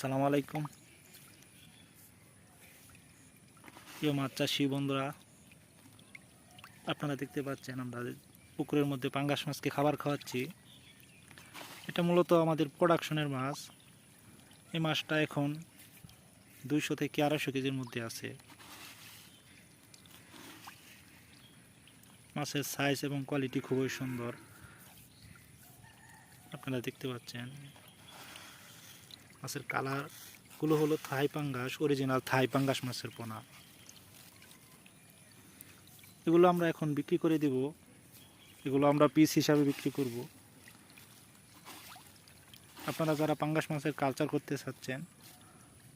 আসসালামু আলাইকুম প্রিয় মাছ চাষি বন্ধুরা, আপনারা দেখতে পাচ্ছেন আমরা পুকুরের মধ্যে পাঙ্গাস মাছকে খাবার খাওয়াচ্ছি। এটা মূলত আমাদের প্রোডাকশনের মাছ। এই মাছটা এখন 200 থেকে 250 কেজির মধ্যে আছে। মাছের সাইজ এবং কোয়ালিটি খুবই সুন্দর, আপনারা দেখতে পাচ্ছেন। মাছের কালারগুলো হলো থাই পাঙ্গাস, অরিজিনাল থাই পাঙ্গাস মাছের পোনা। এগুলো আমরা এখন বিক্রি করে দেব। এগুলো আমরা পিস হিসাবে বিক্রি করব। আপনারা যারা পাঙ্গাস মাছের কালচার করতে চাচ্ছেন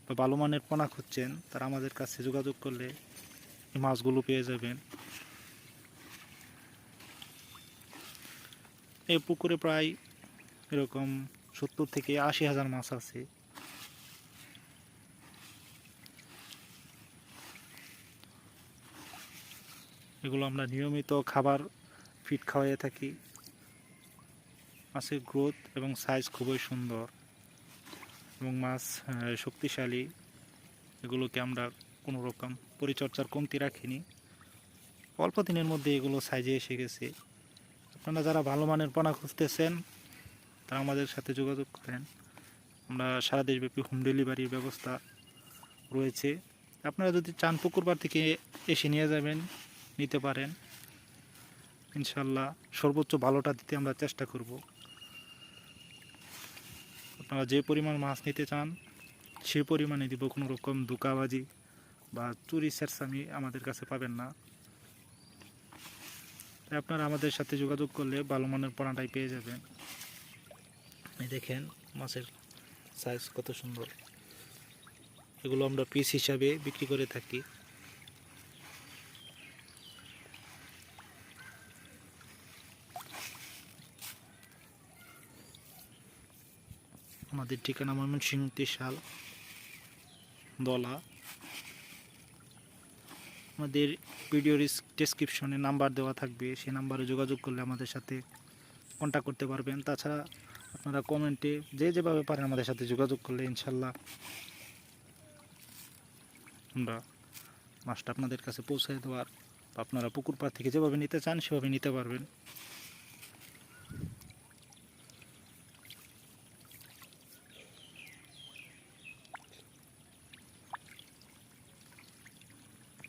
বা ভালো মানের পোনা খুঁজছেন, তারা আমাদের কাছে যোগাযোগ করলে এই মাছগুলো পেয়ে যাবেন। এই পুকুরে প্রায় এরকম 70 থেকে 80 হাজার মাছ আছে। এগুলো আমরা নিয়মিত খাবার ফিড খাওয়াইয়ে থাকি। মাছের গ্রোথ এবং সাইজ খুবই সুন্দর এবং মাছ শক্তিশালী। এগুলোকে আমরা কোনো রকম পরিচর্যার কমতি রাখিনি। অল্প দিনের মধ্যে এগুলো সাইজে এসে গেছে। আপনারা যারা ভালো মানের পোনা খুঁজতেছেন, তারা আমাদের সাথে যোগাযোগ করেন। আমরা সারা দেশব্যাপী হোম ডেলিভারির ব্যবস্থা রয়েছে। আপনারা যদি চান পুকুর পাড় থেকে এসে নিয়ে যাবেন, নিতে পারেন। ইনশাল্লাহ সর্বোচ্চ ভালোটা দিতে আমরা চেষ্টা করব। আপনারা যে পরিমাণ মাছ নিতে চান সে পরিমাণে দিব। কোনো রকম ধোঁকাবাজি বা চুরি ছেঁড়ছামি আমাদের কাছে পাবেন না। তাই আপনারা আমাদের সাথে যোগাযোগ করলে ভালো মানের পোনাটাই পেয়ে যাবেন। এই দেখেন মাছের সাইজ কত সুন্দর। এগুলো আমরা পিস হিসাবে বিক্রি করে থাকি। আমাদের ঠিকানা ময়মনসিংহ ত্রিশাল দলা। আমাদের ভিডিওর ডেসক্রিপশনে নাম্বার দেওয়া থাকবে, সেই নাম্বারে যোগাযোগ করলে আমাদের সাথে কন্ট্যাক্ট করতে পারবেন। তাছাড়া আপনারা কমেন্টে যেভাবে পারেন আমাদের সাথে যোগাযোগ করলে ইনশাল্লাহ আমরা মাছটা আপনাদের কাছে পৌঁছে দেওয়ার, আপনারা পুকুর পাড় থেকে যেভাবে নিতে চান সেভাবে নিতে পারবেন।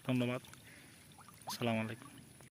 ধন্যবাদ। আসসালামু আলাইকুম।